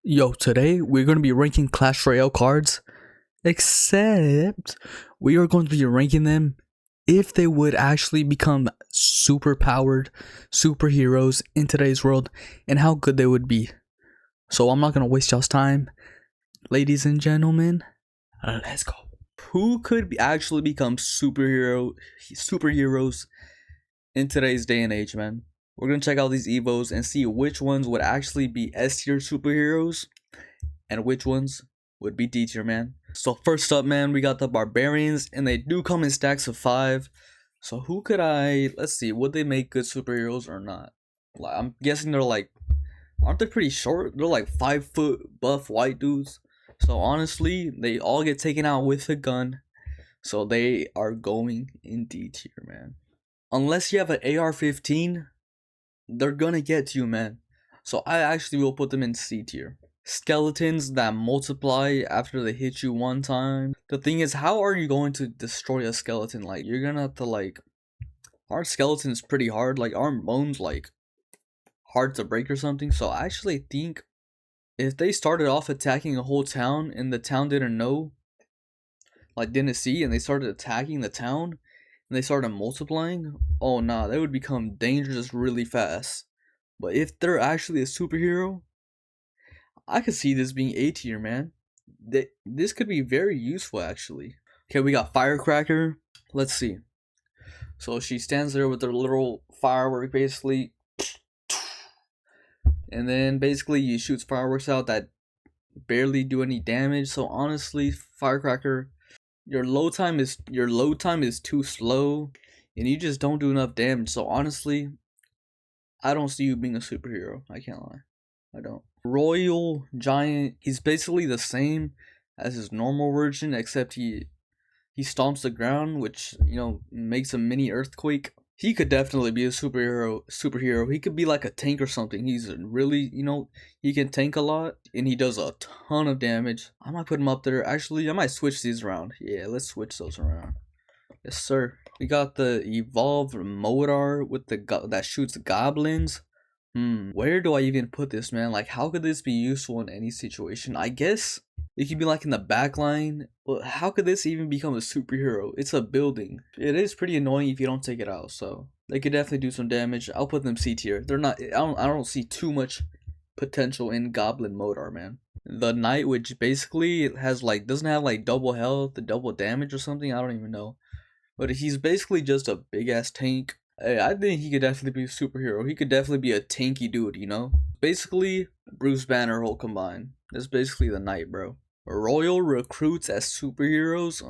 Yo, today we're going to be ranking Clash Royale cards, except we are going to be ranking them if they would actually become super powered superheroes in today's world and how good they would be. So I'm not going to waste y'all's time. Ladies and gentlemen, let's go. Who could actually become superheroes in today's day and age, man? We're going to check out these Evos and see which ones would actually be S tier superheroes and which ones would be D tier, man. So first up, man, we got the Barbarians, and they do come in stacks of 5. So who could let's see, would they make good superheroes or not? I'm guessing they're like, aren't they pretty short? They're like 5-foot buff white dudes. So honestly, they all get taken out with a gun. So they are going in D tier, man. Unless you have an AR-15, they're gonna get to you, man. So I actually will put them in C tier. Skeletons that multiply after they hit you one time. The thing is, how are you going to destroy a skeleton? Like, you're gonna have to aren't skeletons pretty hard? Like, aren't bones like hard to break or something? So I actually think if they started off attacking a whole town and the town didn't know, like didn't see, and they started attacking the town and they started multiplying, oh nah, they would become dangerous really fast. But if they're actually a superhero, I could see this being A tier, man. This could be very useful, actually. Okay, we got Firecracker. Let's see. So she stands there with her little firework, basically. And then basically you shoots fireworks out that barely do any damage. So honestly, Firecracker, your load time is too slow, and you just don't do enough damage. So honestly, I don't see you being a superhero. I can't lie. I don't. Royal Giant, he's basically the same as his normal version, except he stomps the ground, which, you know, makes a mini earthquake. He could definitely be a superhero. He could be like a tank or something. He's really, you know, he can tank a lot and he does a ton of damage. I might put him up there. Actually, I might switch these around. Yeah, let's switch those around. Yes, sir. We got the evolved Modar with that shoots goblins. Where do I even put this, man? Like, how could this be useful in any situation? I guess it could be like in the back line. Well, how could this even become a superhero? It's a building. It is pretty annoying if you don't take it out, so they could definitely do some damage. I'll put them C tier. They're not, I don't see too much potential in Goblin Modar, man. The Knight, which basically has doesn't have like double health, the double damage or something, I don't even know. But he's basically just a big ass tank. Hey, I think he could definitely be a superhero. He could definitely be a tanky dude, you know? Basically, Bruce Banner whole combined. That's basically the Knight, bro. Royal recruits as superheroes,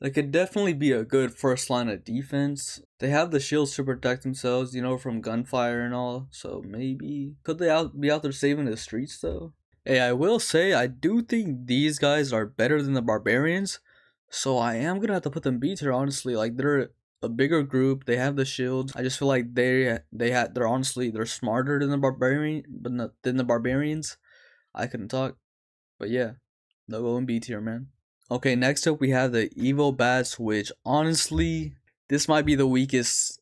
they could definitely be a good first line of defense. They have the shields to protect themselves, you know, from gunfire and all. So maybe could they be out there saving the streets though? Hey, I will say I do think these guys are better than the Barbarians. So I am gonna have to put them B tier, honestly. Like, they're a bigger group. They have the shields. I just feel like they're smarter than the Barbarians. I couldn't talk, but yeah, they'll go in B tier, man. Okay, next up we have the Evo Bats, which honestly, this might be the weakest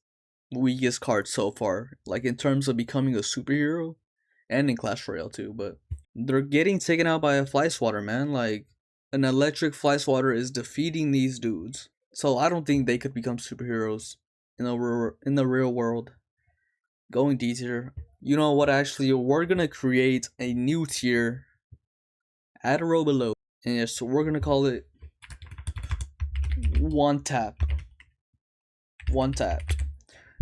card so far. Like, in terms of becoming a superhero, and in Clash Royale too. But they're getting taken out by a fly swatter, man. Like, an electric fly swatter is defeating these dudes. So I don't think they could become superheroes in the real world. Going D tier. You know what, actually, we're gonna create a new tier at a row below. And yeah, so we're gonna call it one tap. One tapped.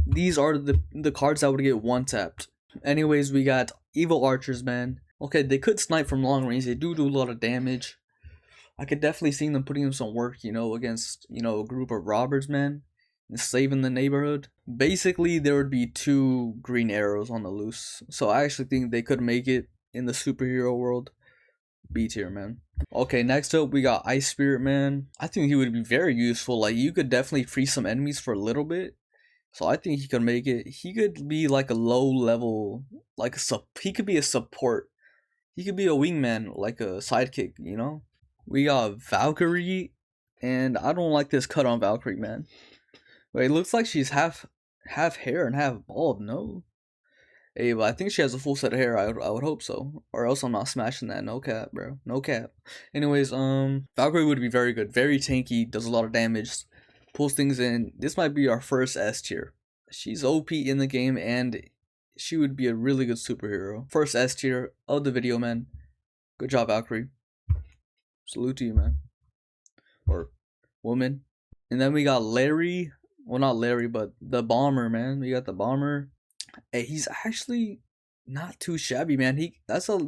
These are the cards that would get one tapped. Anyways, we got evil archers, man. Okay, they could snipe from long range. They do a lot of damage. I could definitely see them putting in some work, you know, against, you know, a group of robbers, man, and saving the neighborhood. Basically, there would be 2 green arrows on the loose. So I actually think they could make it in the superhero world. B tier, man. Okay, next up we got Ice Spirit, man. I think he would be very useful. Like, you could definitely free some enemies for a little bit. So I think he could make it. He could be like a low level, he could be a support. He could be a wingman, like a sidekick, you know? We got Valkyrie, and I don't like this cut on Valkyrie, man. But it looks like she's half hair and half bald, no? Hey, but I think she has a full set of hair. I would hope so, or else I'm not smashing that. No cap, bro. No cap. Anyways, Valkyrie would be very good, very tanky, does a lot of damage, pulls things in. This might be our first S tier. She's OP in the game, and she would be a really good superhero. First S tier of the video, man. Good job, Valkyrie. Salute to you, man. Or woman. And then we got Larry. Well, not Larry, but the bomber, man. We got the bomber. Hey, he's actually not too shabby, man. That's a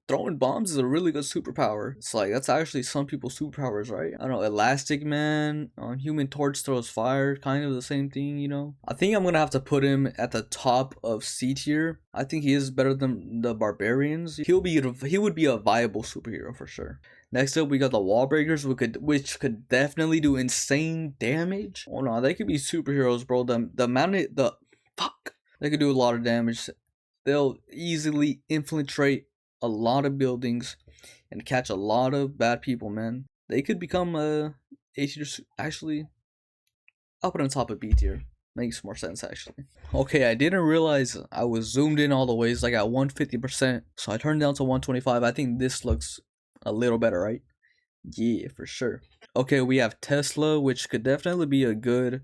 throwing bombs is a really good superpower. It's like that's actually some people's superpowers, right? I don't know, Elastic Man, Human Torch throws fire, kind of the same thing, you know. I think I'm gonna have to put him at the top of C tier. I think he is better than the Barbarians. He would be a viable superhero for sure. Next up, we got the Wall Breakers, which could definitely do insane damage. Oh no, they could be superheroes, bro. They could do a lot of damage. They'll easily infiltrate a lot of buildings and catch a lot of bad people, man. They could become A tier. Actually, I'll put on top of B tier. Makes more sense, actually. Okay, I didn't realize I was zoomed in all the way. It's like at 150%. So I turned down to 125. I think this looks a little better, right? Yeah, for sure. Okay, we have Tesla, which could definitely be a good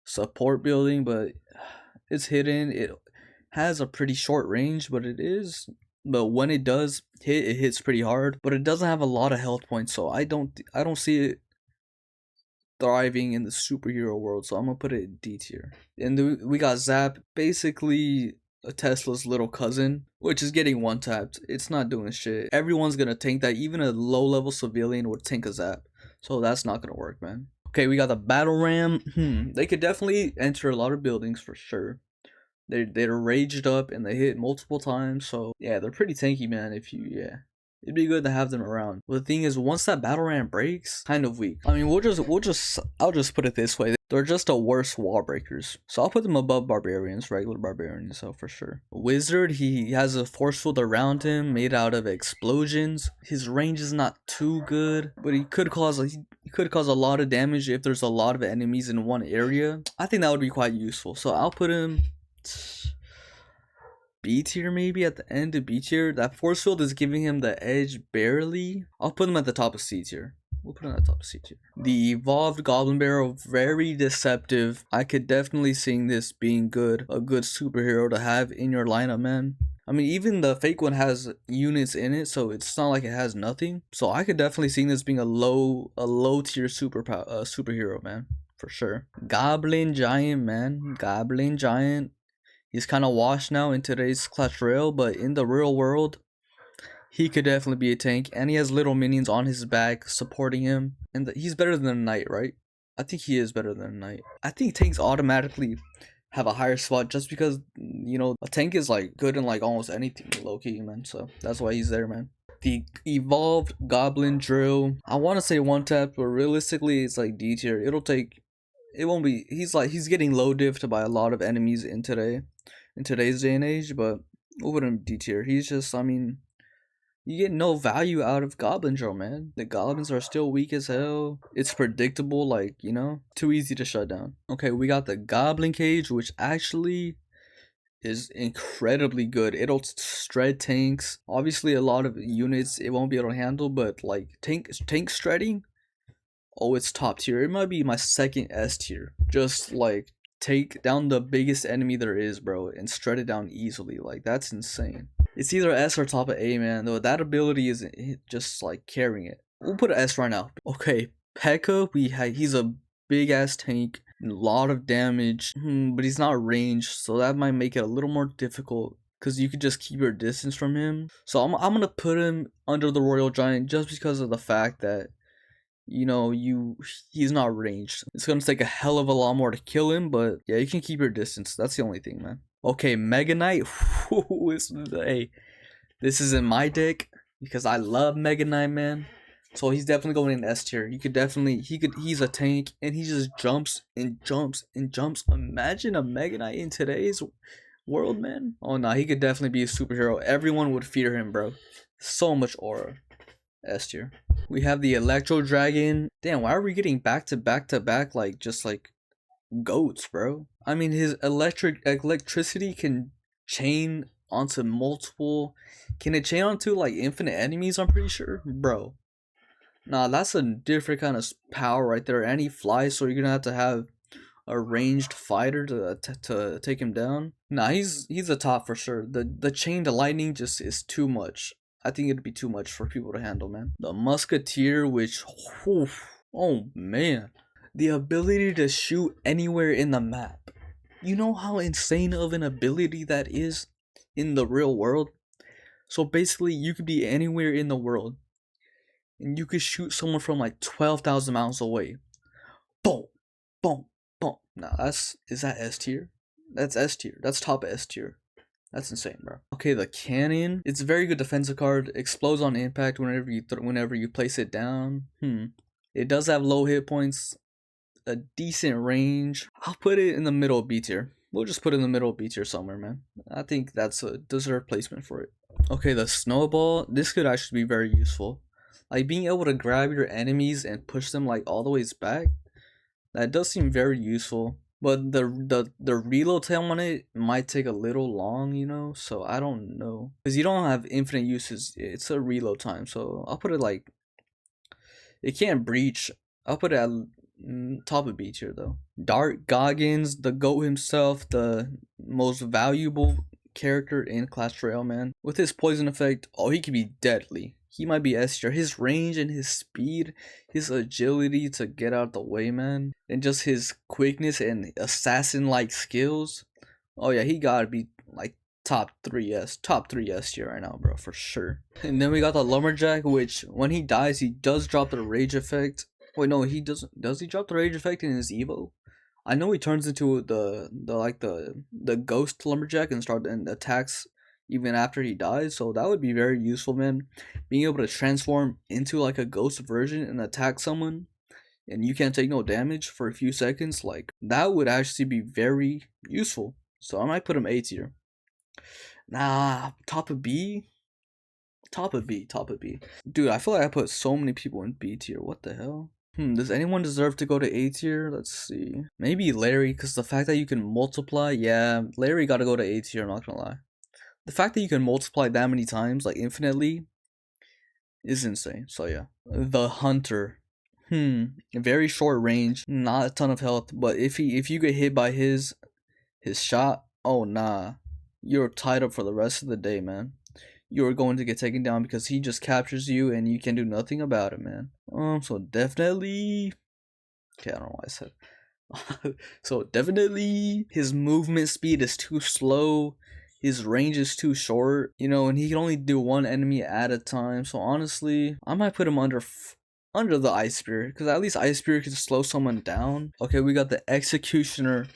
support building, but it's hidden. It has a pretty short range, but when it does hit, it hits pretty hard. But it doesn't have a lot of health points, so I don't see it thriving in the superhero world. So I'm gonna put it in D tier. And we got Zap, basically a Tesla's little cousin, which is getting one tapped. It's not doing shit. Everyone's gonna tank that. Even a low level civilian would tank a Zap, so that's not gonna work, man. Okay, we got the Battle Ram. They could definitely enter a lot of buildings for sure. They're raged up and they hit multiple times, so yeah, they're pretty tanky, man. It'd be good to have them around. But the thing is, once that Battle Ram breaks, kind of weak. I mean, I'll just put it this way: they're just the worst wall breakers. So I'll put them above Barbarians, regular Barbarians, so for sure. Wizard, he has a force field around him made out of explosions. His range is not too good, but he could cause a lot of damage if there's a lot of enemies in one area. I think that would be quite useful. So I'll put him B tier, maybe at the end of B tier. That force field is giving him the edge barely. I'll put him at the top of C tier. We'll put him at the top of C tier. The evolved Goblin Barrel, very deceptive. I could definitely see this being good, a good superhero to have in your lineup, man. I mean, even the fake one has units in it, so it's not like it has nothing. So I could definitely see this being a low tier superhero, man, for sure. Goblin Giant, man. Goblin Giant. He's kind of washed now in today's Clash Royale, but in the real world, he could definitely be a tank. And he has little minions on his back supporting him. And he's better than a knight, right? I think he is better than a knight. I think tanks automatically have a higher spot just because, a tank is like good in like almost anything, low-key, man. So that's why he's there, man. The evolved Goblin Drill. I want to say one tap, but realistically, it's like D tier. It won't be. He's getting low diffed by a lot of enemies in today's day and age, but we'll put him D tier. He's just, I mean, you get no value out of Goblin Drill, man. The goblins are still weak as hell. It's predictable, like, too easy to shut down. Okay, we got the Goblin Cage, which actually is incredibly good. It'll shred tanks. Obviously, a lot of units it won't be able to handle, but like tank shredding, oh, it's top tier. It might be my second S tier. Just like take down the biggest enemy there is, bro, and shred it down easily. Like, that's insane. It's either S or top of A, man. Though that ability is just like carrying it. We'll put an S right now. Okay, P.E.K.K.A. He's a big ass tank, a lot of damage, but he's not ranged, so that might make it a little more difficult because you could just keep your distance from him. So I'm gonna put him under the Royal Giant just because of the fact that he's not ranged. It's gonna take a hell of a lot more to kill him, but yeah, you can keep your distance. That's the only thing, man. Okay, Mega Knight. Hey, this is in my deck because I love Mega Knight, man. So he's definitely going in S tier. He's a tank and he just jumps and jumps and jumps. Imagine a Mega Knight in today's world, man. Oh no, he could definitely be a superhero. Everyone would fear him, bro. So much aura. S tier. We have the Electro Dragon. Damn, why are we getting back to back like just like goats, bro? I mean, his electricity can chain onto multiple. Can it chain onto like infinite enemies? I'm pretty sure, bro. Nah, that's a different kind of power right there. And he flies, so you're gonna have to have a ranged fighter to take him down. Nah, he's a top for sure. The chain to lightning just is too much. I think it'd be too much for people to handle, man. The musketeer, which, whew, oh man, the ability to shoot anywhere in the map. You know how insane of an ability that is in the real world? So basically, you could be anywhere in the world, and you could shoot someone from like 12,000 miles away. Boom, boom, boom. Now is that S tier? That's S tier. That's top S tier. That's insane, bro. Okay, the cannon. It's a very good defensive card. Explodes on impact whenever you place it down. It does have low hit points, a decent range. I'll put it in the middle of B tier. We'll just put it in the middle of B tier somewhere, man. I think that's a deserved placement for it. Okay, the snowball. This could actually be very useful. Like being able to grab your enemies and push them like all the ways back. That does seem very useful. But the reload time on it might take a little long, you know? So I don't know. Because you don't have infinite uses. It's a reload time. So I'll put it like... It can't breach. I'll put it at top of B tier though. Dark Goggins, the GOAT himself, the most valuable character in Clash Royale, man. With his poison effect, oh, he can be deadly. He might be S tier. His range and his speed, his agility to get out of the way, man, and just his quickness and assassin-like skills. Oh yeah, he gotta be like top 3S tier right now, bro, for sure. And then we got the Lumberjack, which when he dies, he does drop the rage effect. Wait, no, he doesn't. Does he drop the rage effect in his Evo? I know he turns into the ghost Lumberjack and attacks even after he dies, so that would be very useful, man. Being able to transform into like a ghost version and attack someone and you can't take no damage for a few seconds, like that would actually be very useful. So I might put him A tier. Nah, top of B. Dude, I feel like I put so many people in B tier. What the hell? Does anyone deserve to go to A tier? Let's see. Maybe Larry, because the fact that you can multiply, yeah, Larry gotta go to A tier, I'm not gonna lie. The fact that you can multiply that many times, like infinitely, is insane. So yeah. The Hunter. Very short range, not a ton of health, but if you get hit by his shot, oh nah. You're tied up for the rest of the day, man. You're going to get taken down because he just captures you and you can do nothing about it, man. So definitely, okay, I don't know why I said. So definitely his movement speed is too slow. His range is too short, you know, and he can only do one enemy at a time. So honestly, I might put him under the Ice Spirit, because at least Ice Spirit can slow someone down. Okay, we got the Executioner,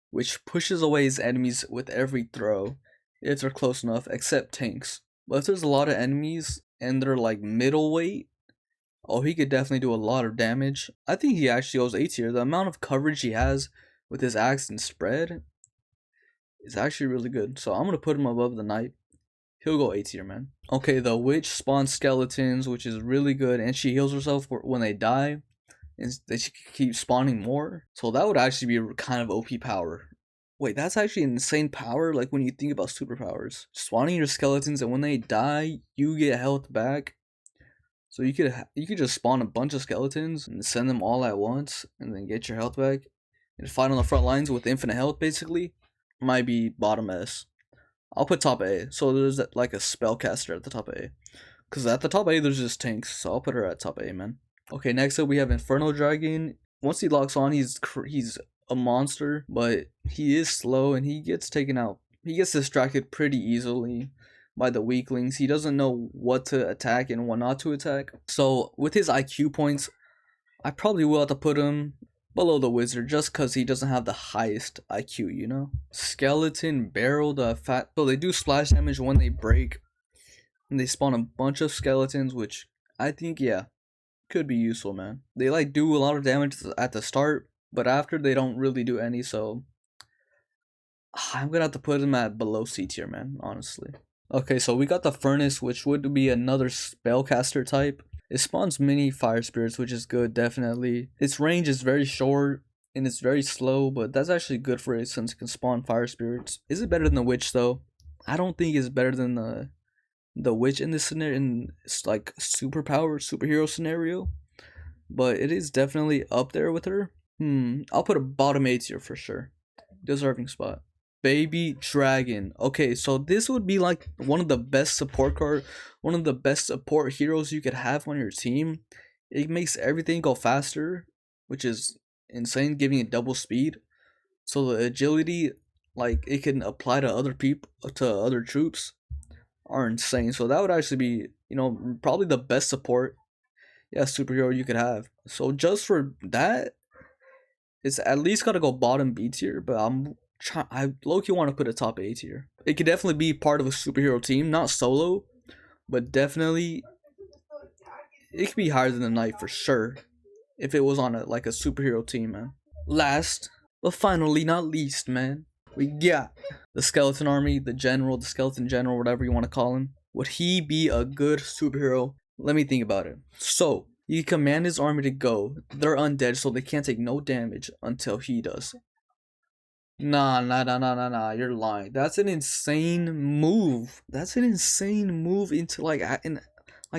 which pushes away his enemies with every throw if they're close enough, except tanks. But if there's a lot of enemies and they're like middleweight, oh, he could definitely do a lot of damage. I think he actually goes A tier. The amount of coverage he has with his axe and spread is actually really good. So I'm gonna put him above the Knight. He'll go A tier, man. Okay, the Witch spawns skeletons, which is really good, and she heals herself when they die, and they keep spawning more. So that would actually be a kind of OP power. Wait, that's actually an insane power, like when you think about superpowers. Spawning your skeletons, and when they die, you get health back. So you could just spawn a bunch of skeletons and send them all at once, and then get your health back, and fight on the front lines with infinite health, basically. Might be bottom S. I'll put top A. So there's like a spellcaster at the top A. Because at the top A, there's just tanks. So I'll put her at top A, man. Okay, next up we have Inferno Dragon. Once he locks on, he's a monster, but he is slow and he gets taken out. He gets distracted pretty easily by the weaklings. He doesn't know what to attack and what not to attack. So with his IQ points, I probably will have to put him below the wizard just because he doesn't have the highest IQ, you know? Skeleton Barrel, so they do splash damage when they break, and they spawn a bunch of skeletons, which I think, yeah, could be useful, man. They like do a lot of damage at the start, but after they don't really do any, so I'm gonna have to put them at below C tier, man, honestly. Okay, so we got the Furnace, which would be another spellcaster type. It spawns many fire spirits, which is good, definitely. Its range is very short and it's very slow, but that's actually good for it since it can spawn fire spirits. Is it better than the witch though? I don't think it's better than the witch in this scenario, in like superhero scenario, but it is definitely up there with her. I'll put a bottom A tier for sure. Deserving spot. Baby Dragon. Okay, so this would be like one of the best support heroes you could have on your team. It makes everything go faster, which is insane, giving it double speed. So the agility, like it can apply to other people, to other troops, are insane. So that would actually be, probably the best support, yeah, superhero you could have. So just for that, it's at least gotta go bottom B tier. But I low key want to put a top A tier. It could definitely be part of a superhero team, not solo, but definitely it could be higher than the knight for sure if it was on a superhero team, man. Last, but finally not least, man, we got the skeleton army, the skeleton general, whatever you want to call him. Would he be a good superhero? Let me think about it. So, he can command his army to go. They're undead, so they can't take no damage until he does. Nah. You're lying. That's an insane move. That's an insane move into like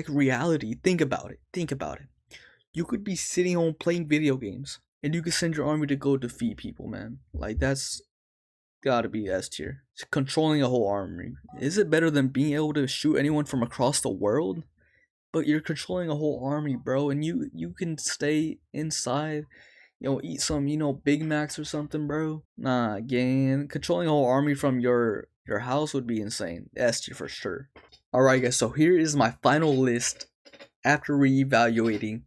reality. Think about it. Think about it. You could be sitting home playing video games, and you could send your army to go defeat people, man. Like that's gotta be S tier. Controlling a whole army. Is it better than being able to shoot anyone from across the world? But you're controlling a whole army, bro, and you can stay inside, eat some, Big Macs or something, bro. Nah, again, controlling a whole army from your house would be insane. S tier for sure. Alright guys, so here is my final list after reevaluating,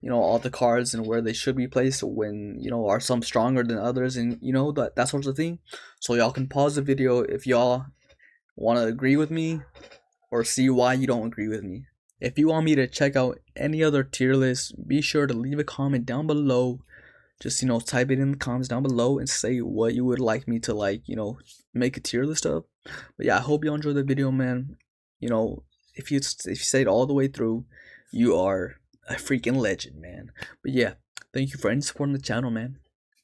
all the cards and where they should be placed, when, are some stronger than others, and that sort of thing. So y'all can pause the video if y'all want to agree with me or see why you don't agree with me. If you want me to check out any other tier list, be sure to leave a comment down below. Just, type it in the comments down below and say what you would like me to, make a tier list of. But yeah, I hope you enjoyed the video, man. If you stayed all the way through, you are a freaking legend, man. But yeah, thank you for any support on the channel, man.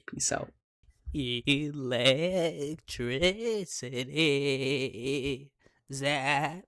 Peace out. Electricity. Zap.